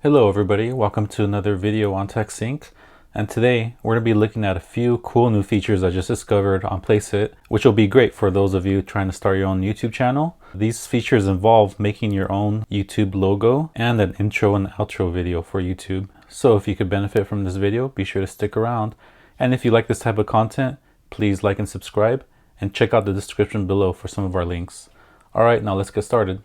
Hello everybody, welcome to another video on TechSync. And today we're going to be looking at a few cool new features I just discovered on Placeit, which will be great for those of you trying to start your own YouTube channel. These features involve making your own YouTube logo and an intro and outro video for YouTube. So if you could benefit from this video, be sure to stick around. And if you like this type of content, please like and subscribe and check out the description below for some of our links. Alright, now let's get started.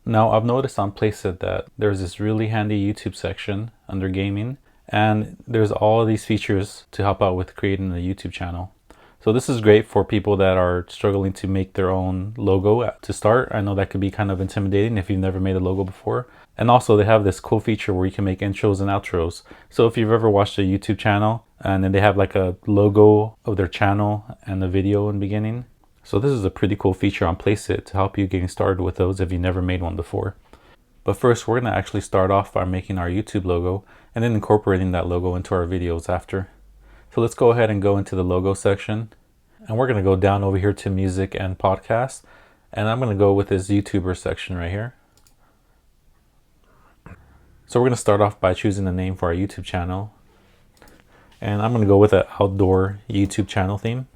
Now I've noticed on Placeit that there's this really handy YouTube section under gaming, and there's all these features to help out with creating a YouTube channel. So this is great for people that are struggling to make their own logo to start. I know that could be kind of intimidating if you've never made a logo before. And also they have this cool feature where you can make intros and outros. So if you've ever watched a YouTube channel and then they have like a logo of their channel and a video in the beginning. So this is a pretty cool feature on Placeit to help you getting started with those if you never made one before. But first, we're going to actually start off by making our YouTube logo and then incorporating that logo into our videos after. So let's go ahead and go into the logo section. And we're going to go down over here to music and podcast. And I'm going to go with this YouTuber section right here. So we're going to start off by choosing the name for our YouTube channel. And I'm going to go with an outdoor YouTube channel theme.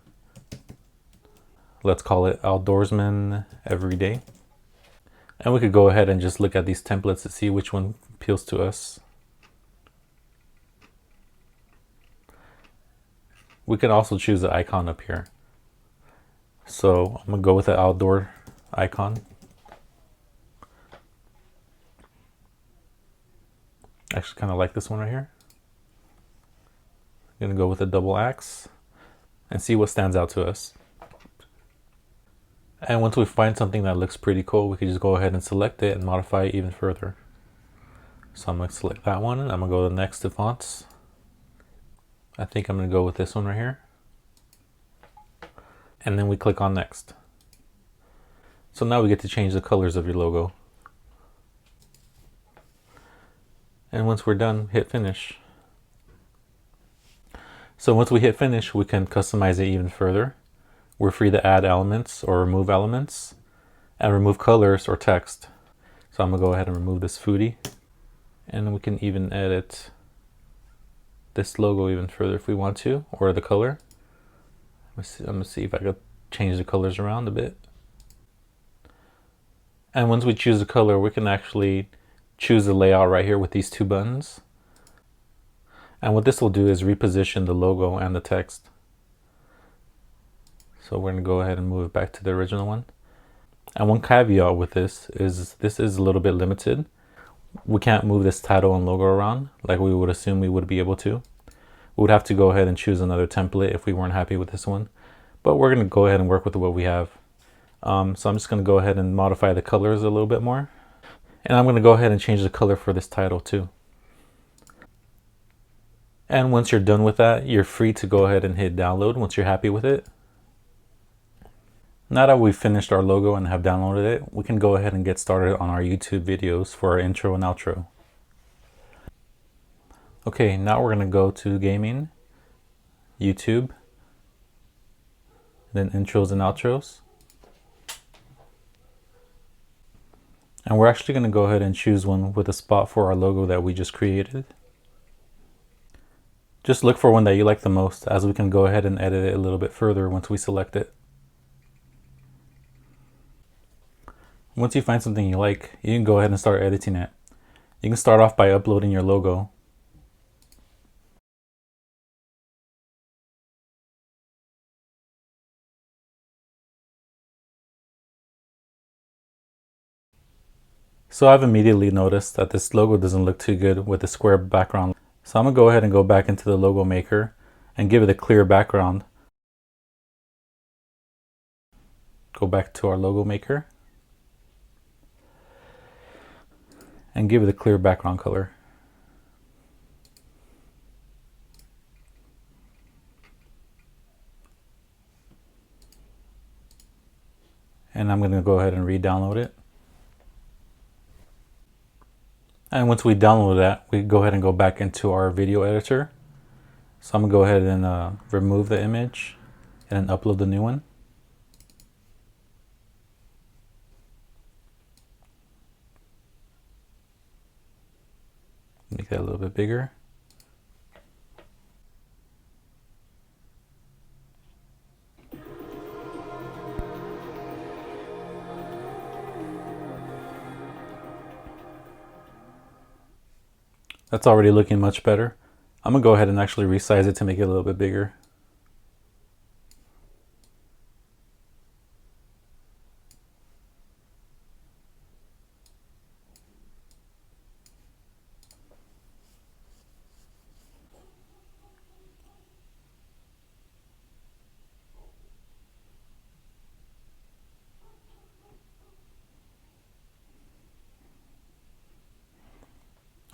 Let's call it Outdoorsman Everyday. And we could go ahead and just look at these templates to see which one appeals to us. We can also choose the icon up here. So I'm going to go with the outdoor icon. I actually kind of like this one right here. I'm going to go with a double axe and see what stands out to us. And once we find something that looks pretty cool, we can just go ahead and select it and modify it even further. So I'm going to select that one and I'm going to go to next to fonts. I think I'm going to go with this one right here. And then we click on next. So now we get to change the colors of your logo. And once we're done, hit finish. So once we hit finish, we can customize it even further. We're free to add elements or remove elements and remove colors or text. So I'm gonna go ahead and remove this foodie, and we can even edit this logo even further if we want to, or the color. I'm gonna see if I could change the colors around a bit. And once we choose the color, we can actually choose the layout right here with these two buttons. And what this will do is reposition the logo and the text. So we're going to go ahead and move it back to the original one. And one caveat with this is a little bit limited. We can't move this title and logo around like we would assume we would be able to. We would have to go ahead and choose another template if we weren't happy with this one. But we're going to go ahead and work with what we have. So I'm just going to go ahead and modify the colors a little bit more. And I'm going to go ahead and change the color for this title too. And once you're done with that, you're free to go ahead and hit download once you're happy with it. Now that we've finished our logo and have downloaded it, we can go ahead and get started on our YouTube videos for our intro and outro. Okay, now we're going to go to gaming, YouTube, then intros and outros. And we're actually going to go ahead and choose one with a spot for our logo that we just created. Just look for one that you like the most, as we can go ahead and edit it a little bit further once we select it. Once you find something you like, you can go ahead and start editing it. You can start off by uploading your logo. So I've immediately noticed that this logo doesn't look too good with the square background. So I'm going to go ahead and go back into the logo maker and give it a clear background. Go back to our logo maker and give it a clear background color. And I'm going to go ahead and re-download it. And once we download that, we go ahead and go back into our video editor. So I'm going to go ahead and remove the image and then upload the new one. Make that a little bit bigger. That's already looking much better. I'm gonna go ahead and actually resize it to make it a little bit bigger.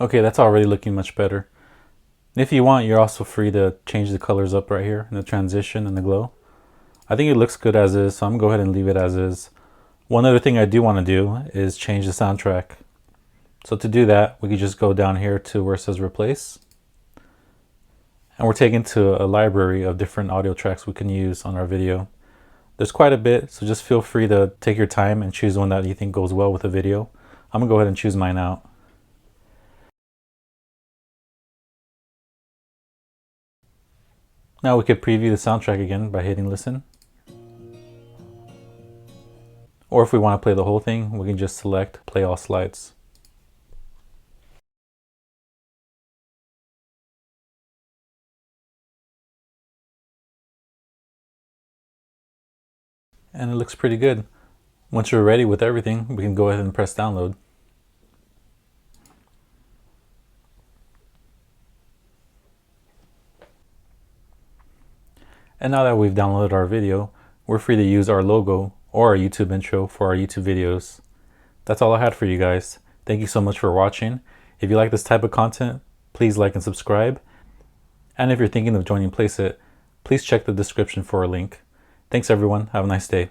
Okay, that's already looking much better. If you want, you're also free to change the colors up right here in the transition and the glow. I think it looks good as is, so I'm gonna go ahead and leave it as is. One other thing I do want to do is change the soundtrack. So to do that, we can just go down here to where it says replace. And we're taken to a library of different audio tracks we can use on our video. There's quite a bit, so just feel free to take your time and choose one that you think goes well with the video. I'm gonna go ahead and choose mine out. Now we could preview the soundtrack again by hitting listen. Or if we want to play the whole thing, we can just select play all slides. And it looks pretty good. Once you're ready with everything, we can go ahead and press download. And now that we've downloaded our video, we're free to use our logo or our YouTube intro for our YouTube videos. That's all I had for you guys. Thank you so much for watching. If you like this type of content, please like and subscribe. And if you're thinking of joining Placeit, please check the description for a link. Thanks everyone. Have a nice day.